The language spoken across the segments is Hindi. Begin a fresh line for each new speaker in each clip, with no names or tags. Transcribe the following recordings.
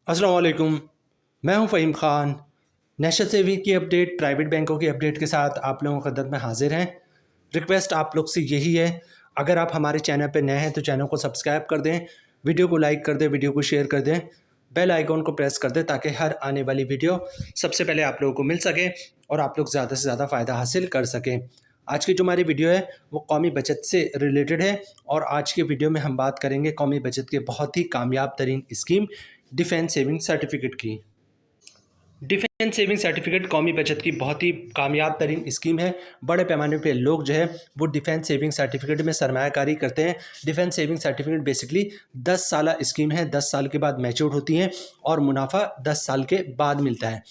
अस्सलाम वालेकुम। मैं हूं फ़हीम ख़ान। नेशनल सेविंग की अपडेट, प्राइवेट बैंकों की अपडेट के साथ आप लोगों की खिदमत में हाज़िर हैं। रिक्वेस्ट आप लोग से यही है, अगर आप हमारे चैनल पे नए हैं तो चैनल को सब्सक्राइब कर दें, वीडियो को लाइक कर दें, वीडियो को शेयर कर दें, बेल आइकॉन को प्रेस कर दें ताकि हर आने वाली वीडियो सबसे पहले आप लोगों को मिल सके और आप लोग ज़्यादा से ज़्यादा फ़ायदा हासिल कर सकें। आज की जो हमारी वीडियो है वो कौमी बचत से रिलेटेड है और आज की वीडियो में हम बात करेंगे कौमी बचत के बहुत ही कामयाब तरीन स्कीम डिफेंस सेविंग सर्टिफिकेट की। डिफेंस सेविंग सर्टिफिकेट कौमी बचत की बहुत ही कामयाब तरीन स्कीम है। बड़े पैमाने पे लोग जो है वो डिफेंस सेविंग सर्टिफिकेट में सरमायाकारी करते हैं। डिफेंस सेविंग सर्टिफिकेट बेसिकली 10 साला स्कीम है, 10 साल के बाद मैच्योर होती हैं और मुनाफा 10 साल के बाद मिलता है।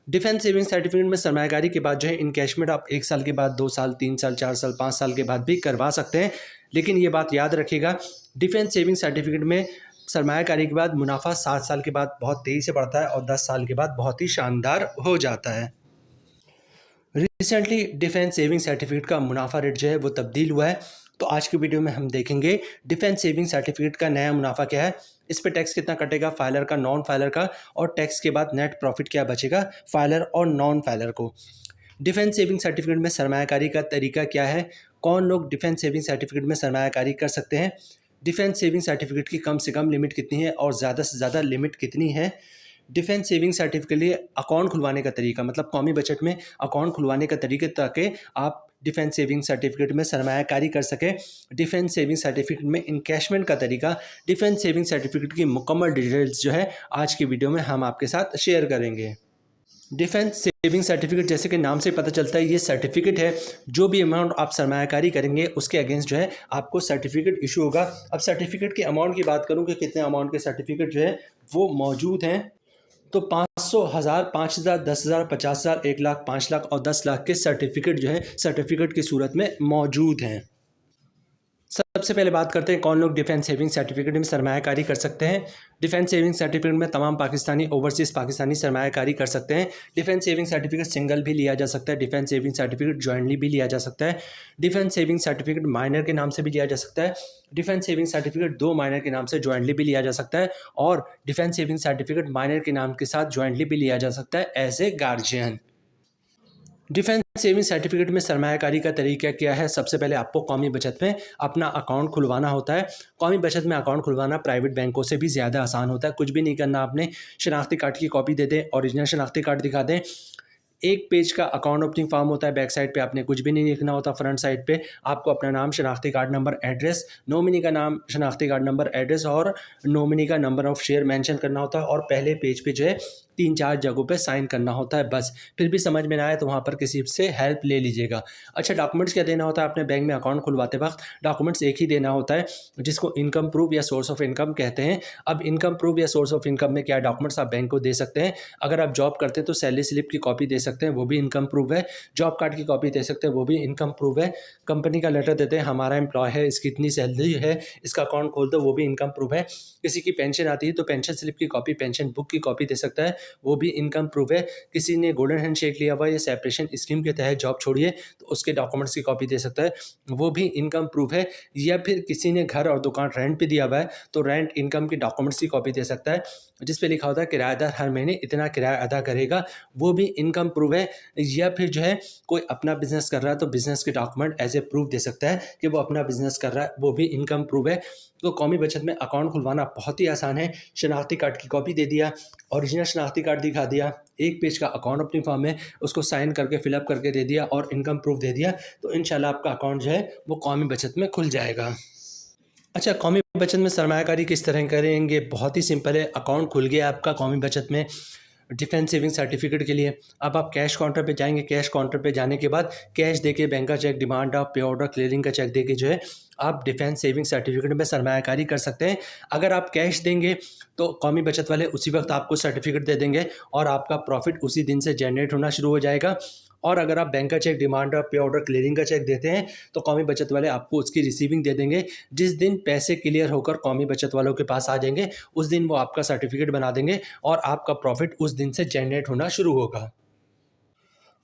डिफेंस सेविंग सर्टिफिकेट में सरमायाकारी के बाद जो है इनकैशमेंट आप 1 साल के बाद, 2 साल, 3 साल, 4 साल, 5 साल के बाद भी करवा सकते हैं। लेकिन ये बात याद रखिएगा, डिफेंस सेविंग सर्टिफिकेट में सरमायाकारी के बाद मुनाफा 7 साल के बाद बहुत तेज़ी से बढ़ता है और 10 साल के बाद बहुत ही शानदार हो जाता है। रिसेंटली डिफेंस सेविंग सर्टिफिकेट का मुनाफा रेट जो है वो तब्दील हुआ है। तो आज की वीडियो में हम देखेंगे डिफेंस सेविंग सर्टिफिकेट का नया मुनाफा क्या है, इस पे टैक्स कितना कटेगा, फाइलर का, नॉन फाइलर का, और टैक्स के बाद नेट प्रॉफिट क्या बचेगा फाइलर और नॉन फाइलर को। डिफेंस सेविंग सर्टिफिकेट में सरमायाकारी का तरीका क्या है, कौन लोग डिफेंस सेविंग सर्टिफिकेट में सरमायाकारी कर सकते हैं, डिफेंस सेविंग सर्टिफिकेट की कम से कम लिमिट कितनी है और ज़्यादा से ज़्यादा लिमिट कितनी है, डिफेंस सेविंग सर्टिफिकेट के लिए अकाउंट खुलवाने का तरीका, मतलब कौमी बजट में अकाउंट खुलवाने का तरीका ताकि आप डिफेंस सेविंग सर्टिफिकेट में सरमायाकारी कर सकें, डिफेंस सेविंग सर्टिफिकेट में इनकैशमेंट का तरीका, डिफेंस सेविंग सर्टिफिकेट की मुकम्मल डिटेल्स जो है आज की वीडियो में हम आपके साथ शेयर करेंगे। डिफेंस सेविंग सर्टिफिकेट जैसे कि नाम से पता चलता है ये सर्टिफिकेट है, जो भी अमाउंट आप सरमायाकारी करेंगे उसके अगेंस्ट जो है आपको सर्टिफिकेट इशू होगा। अब सर्टिफिकेट के अमाउंट की बात करूं कि कितने अमाउंट के सर्टिफिकेट जो है वो मौजूद हैं, तो 500, 1000, 5000, 10,000, 50,000, 1,00,000, 5,00,000 और 10,00,000 के सर्टिफिकेट जो है सर्टिफिकेट की सूरत में मौजूद हैं। सबसे पहले बात करते हैं कौन लोग डिफेंस सेविंग सर्टिफिकेट में सरमायाकारी कर सकते हैं। डिफेंस सेविंग सर्टिफिकेट में तमाम पाकिस्तानी, ओवरसीज़ पाकिस्तानी सरमायाकारी कर सकते हैं। डिफेंस सेविंग सर्टिफिकेट सिंगल भी लिया जा सकता है, डिफेंस सेविंग सर्टिफिकेट जॉइंटली भी लिया जा सकता है, डिफेंस सेविंग सर्टिफिकेट माइनर के नाम से भी लिया जा सकता है, डिफेंस सेविंग सर्टिफिकेट 2 माइनर के नाम से जॉइंटली भी लिया जा सकता है और डिफेंस सेविंग सर्टिफिकेट माइनर के नाम के साथ जॉइंटली भी लिया जा सकता है as a guardian. Defence saving certificate में सरमायाकारी का तरीका क्या है, सबसे पहले आपको कौमी बचत में अपना अकाउंट खुलवाना होता है। कौमी बचत में अकाउंट खुलवाना प्राइवेट बैंकों से भी ज़्यादा आसान होता है। कुछ भी नहीं करना, आपने शनाख्ती कार्ड की कॉपी दे दें, ओरिजिनल शनाख्ती कार्ड दिखा दें, एक पेज का अकाउंट ओपनिंग फॉर्म होता है, बैक साइड पे आपने कुछ भी नहीं लिखना होता, फ्रंट साइड पे आपको अपना नाम, शनाख्ती कार्ड नंबर, एड्रेस, नॉमिनी का नाम, शनाख्ती कार्ड नंबर, एड्रेस और नॉमिनी का नंबर ऑफ शेयर मेंशन करना होता है और पहले पेज पे जो है 3-4 जगहों पे साइन करना होता है बस। फिर भी समझ में ना आए तो वहाँ पर किसी से हेल्प ले लीजिएगा। अच्छा, डॉक्यूमेंट्स क्या देना होता है अपने बैंक में अकाउंट खुलवाते वक्त, डॉक्यूमेंट्स एक ही देना होता है जिसको इनकम प्रूफ या सोर्स ऑफ इनकम कहते हैं। अब इनकम प्रूफ या सोर्स ऑफ इनकम में क्या डॉक्यूमेंट्स आप बैंक को दे सकते हैं, अगर आप जॉब करते हैं तो सैलरी स्लिप की कॉपी दे सकते हैं, वो भी इनकम प्रूफ है, जॉब कार्ड की कॉपी दे सकते हैं, वो भी इनकम प्रूफ है, कंपनी का लेटर देते हैं हमारा एम्प्लॉय है, इसकी इतनी सैलरी है, इसका अकाउंट खोल दो, वो भी इनकम प्रूफ है, किसी की पेंशन आती है तो पेंशन स्लिप की कॉपी, पेंशन बुक की कॉपी दे सकता है, वो भी इनकम प्रूफ है, किसी ने गोल्डन हैंडशेक लिया हुआ या सेपरेशन स्कीम के तहत जॉब छोड़ी है तो उसके डॉक्यूमेंट्स की कॉपी दे सकता है, वो भी इनकम प्रूफ है, या फिर किसी ने घर और दुकान रेंट पे दिया हुआ है तो रेंट इनकम की डॉक्यूमेंट्स की कॉपी दे सकता है जिस पे लिखा होता है किराएदार हर महीने इतना किराया अदा करेगा, वो भी इनकम प्रूफ है, या फिर जो है कोई अपना बिजनेस कर रहा है तो बिजनेस के डॉक्यूमेंट एज ए प्रूफ दे सकता है कि वो अपना बिजनेस कर रहा है, वो भी इनकम प्रूफ है। तो कौमी बचत में अकाउंट खुलवाना बहुत ही आसान है। शनाख्ती कार्ड की कॉपी दे दिया, ओरिजिनल शनाख्ती कार्ड दिखा दिया, एक पेज का अकाउंट अपनी फॉर्म में उसको साइन करके फिलअप करके दे दिया और इनकम प्रूफ दे दिया, तो इंशाल्लाह आपका अकाउंट जो है वो कौमी बचत में खुल जाएगा। अच्छा, कौमी बचत में सरमायाकारी किस तरह करेंगे, बहुत ही सिंपल है। अकाउंट खुल गया आपका कौमी बचत में डिफेंस सेविंग सर्टिफिकेट के लिए, अब आप कैश काउंटर पे जाएंगे, कैश काउंटर पे जाने के बाद कैश देके, बैंक का चेक, डिमांड ड्राफ्ट, पे ऑर्डर, क्लियरिंग का चेक देके जो है आप डिफेंस सेविंग सर्टिफिकेट में सरमायाकारी कर सकते हैं। अगर आप कैश देंगे तो कौमी बचत वाले उसी वक्त आपको सर्टिफिकेट दे देंगे और आपका प्रॉफिट उसी दिन से जनरेट होना शुरू हो जाएगा, और अगर आप बैंक का चेक, डिमांड ड्राफ्ट, पे ऑर्डर, क्लियरिंग का चेक देते हैं तो कौमी बचत वाले आपको उसकी रिसीविंग दे देंगे। जिस दिन पैसे क्लियर होकर कौमी बचत वालों के पास आ जाएंगे उस दिन वो आपका सर्टिफिकेट बना देंगे और आपका प्रॉफिट उस दिन से जनरेट होना शुरू होगा।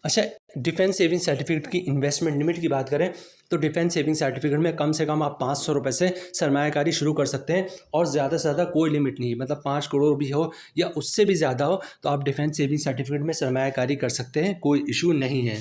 अच्छा, डिफेंस सेविंग सर्टिफिकेट की इन्वेस्टमेंट लिमिट की बात करें तो डिफेंस सेविंग सर्टिफिकेट में कम से कम आप 500 रुपये से सरमायाकारी शुरू कर सकते हैं और ज़्यादा से ज़्यादा कोई लिमिट नहीं है। मतलब 5 करोड़ भी हो या उससे भी ज़्यादा हो तो आप डिफेंस सेविंग सर्टिफिकेट में सरमायाकारी कर सकते हैं, कोई इशू नहीं है।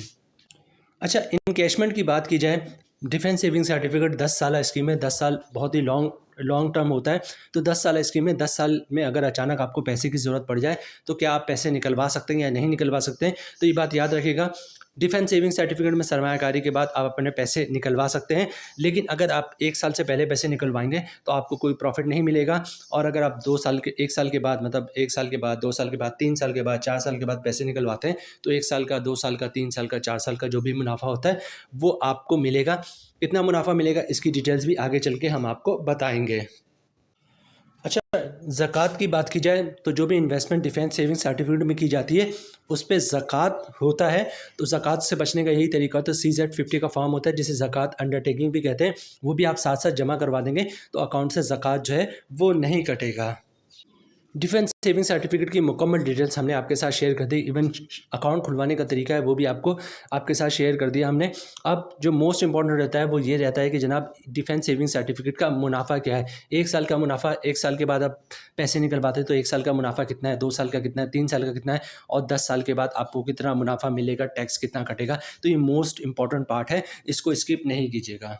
अच्छा, इनकैशमेंट की बात की जाए, डिफेंस सेविंग सर्टिफिकेट 10 साल स्कीम है। 10 साल बहुत ही लॉन्ग लॉन्ग टर्म होता है। तो 10 साल स्कीम में 10 साल में अगर अचानक आपको पैसे की ज़रूरत पड़ जाए तो क्या आप पैसे निकलवा सकते हैं या नहीं निकलवा सकते हैं। तो ये बात याद रखिएगा, डिफेंस सेविंग सर्टिफिकेट में सरमायाकारी के बाद आप अपने पैसे निकलवा सकते हैं, लेकिन अगर आप 1 साल से पहले पैसे निकलवाएंगे तो आपको कोई प्रॉफिट नहीं मिलेगा। और अगर आप 2 साल के 1 साल के बाद, मतलब 1 साल के बाद, 2 साल के बाद, 3 साल के बाद, 4 साल के बाद पैसे निकलवाते हैं तो 1 साल का, 2 साल का, 3 साल का, 4 साल का जो भी मुनाफा होता है वो आपको मिलेगा। कितना मुनाफा मिलेगा इसकी डिटेल्स भी आगे चल के हम आपको बताएंगे। अच्छा, ज़कात की बात की जाए तो जो भी इन्वेस्टमेंट डिफेंस सेविंग सर्टिफिकेट में की जाती है उस पे ज़कात होता है। तो ज़कात से बचने का यही तरीका होता है। CZ50 का फॉर्म होता है जिसे ज़कात अंडरटेकिंग भी कहते हैं, वो भी आप साथ साथ जमा करवा देंगे तो अकाउंट से ज़कात जो है वो नहीं कटेगा। डिफेंस सेविंग सर्टिफिकेट की मुकम्मल डिटेल्स हमने आपके साथ शेयर कर दी। इवन अकाउंट खुलवाने का तरीका है वो भी आपको आपके साथ शेयर कर दिया हमने। अब जो मोस्ट इंपॉर्टेंट रहता है वो ये रहता है कि जनाब डिफेंस सेविंग सर्टिफिकेट का मुनाफा क्या है। 1 साल का मुनाफा, 1 साल के बाद आप पैसे निकलवाते हैं तो 1 साल का मुनाफा कितना है, 2 साल का कितना है, 3 साल का कितना है और 10 साल के बाद आपको कितना मुनाफा मिलेगा, टैक्स कितना कटेगा। तो ये मोस्ट इंपॉर्टेंट पार्ट है, इसको स्किप नहीं कीजिएगा।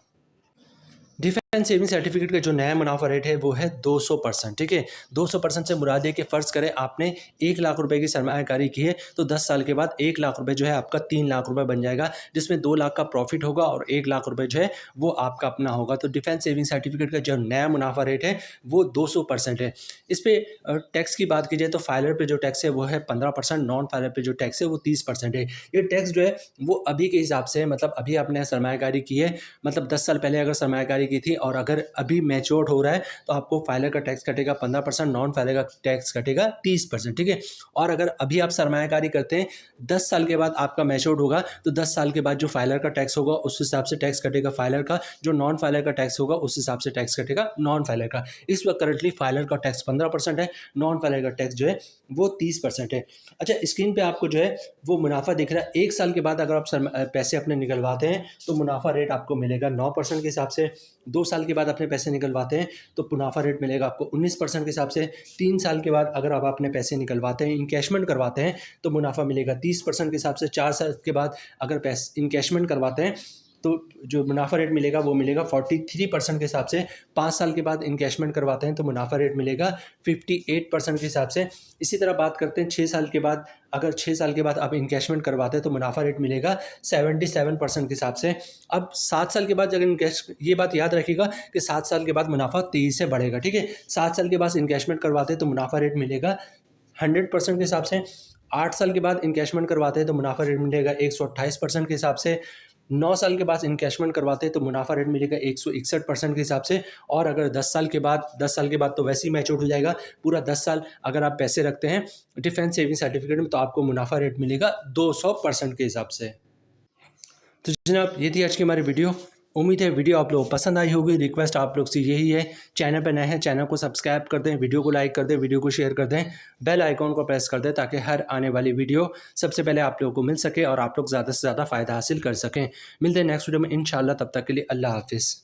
डिफेंस सेविंग सर्टिफिकेट का जो नया मुनाफा रेट है वो है 200%। ठीक है, 200% से मुराद है कि फ़र्ज़ करें आपने 1 लाख रुपए की सरमायाकारी की है तो 10 साल के बाद 1 लाख रुपए जो है आपका 3 लाख रुपए बन जाएगा, जिसमें 2 लाख का प्रॉफिट होगा और 1 लाख रुपए जो है वो आपका अपना होगा। तो डिफेंस सेविंग सर्टिफिकेट का जो नया मुनाफा रेट है वो 200% है। इस पर टैक्स की बात की जाए तो फाइलर पे जो टैक्स है वो है 15%, नॉन फाइलर पे जो टैक्स है वो 30% है। ये टैक्स जो है वो अभी के हिसाब से, मतलब अभी आपने सरमायाकारी की है, मतलब 10 साल पहले अगर सरमायाकारी की थी और अगर अभी मैच्योर हो रहा है तो आपको फाइलर का टैक्स कटेगा 15%, नॉन फाइलर का टैक्स कटेगा 30%। ठीक है, और अगर अभी आप सरमायाकारी करते हैं 10 साल के बाद आपका मैच्योर होगा तो 10 साल के बाद जो फाइलर का टैक्स होगा उस हिसाब से टैक्स कटेगा फाइलर का, जो नॉन फाइलर का टैक्स होगा उस हिसाब से टैक्स कटेगा नॉन फाइलर का। इस वक्त करंटली फाइलर का टैक्स 15% है, नॉन फाइलर का टैक्स जो है वो 30% है। अच्छा, स्क्रीन पे आपको जो है वो मुनाफा दिख रहा है। 1 साल के बाद अगर आप पैसे अपने निकलवाते हैं तो मुनाफा रेट आपको मिलेगा 9% के हिसाब से। 2 साल के बाद अपने पैसे निकलवाते हैं तो मुनाफा रेट मिलेगा आपको 19% के हिसाब से। 3 साल के बाद अगर आप अपने पैसे निकलवाते हैं, इनकैशमेंट करवाते हैं तो मुनाफा मिलेगा 30% के हिसाब से। 4 साल के बाद अगर पैसे इनकैशमेंट करवाते हैं तो जो मुनाफा रेट मिलेगा वो मिलेगा 43% के हिसाब से। 5 साल के बाद इनकैशमेंट करवाते हैं तो मुनाफा रेट मिलेगा 58% के हिसाब से। इसी तरह बात करते हैं 6 साल के बाद, अगर 6 साल के बाद आप इनकैशमेंट करवाते हैं तो मुनाफा रेट मिलेगा 77% के हिसाब से। अब 7 साल के बाद अगर इनकैश, ये बात याद रखिएगा कि 7 साल के बाद मुनाफा तेज़ी से बढ़ेगा। ठीक है, 7 साल के बाद इनकैशमेंट करवाते हैं तो मुनाफा रेट मिलेगा 100% के हिसाब से। 8 साल के बाद इनकैशमेंट करवाते हैं तो मुनाफा रेट मिलेगा 128% के हिसाब से। 9 साल के बाद इनकैशमेंट करवाते हैं तो मुनाफा रेट मिलेगा 161% के हिसाब से। और अगर 10 साल के बाद तो वैसे ही मैच्योर हो जाएगा। पूरा 10 साल अगर आप पैसे रखते हैं डिफेंस सेविंग सर्टिफिकेट में तो आपको मुनाफा रेट मिलेगा 200% के हिसाब से। तो जनाब ये थी आज की हमारी वीडियो। उम्मीद है वीडियो आप लोगों को पसंद आई होगी। रिक्वेस्ट आप लोग से यही है, चैनल पर नए हैं चैनल को सब्सक्राइब कर दें, वीडियो को लाइक कर दें, वीडियो को शेयर कर दें, बेल आइकॉन को प्रेस कर दें ताकि हर आने वाली वीडियो सबसे पहले आप लोगों को मिल सके और आप लोग ज़्यादा से ज़्यादा फ़ायदा हासिल कर सकें। मिलते हैं नेक्स्ट वीडियो में इंशाल्लाह, तब तक के लिए अल्लाह हाफिज़।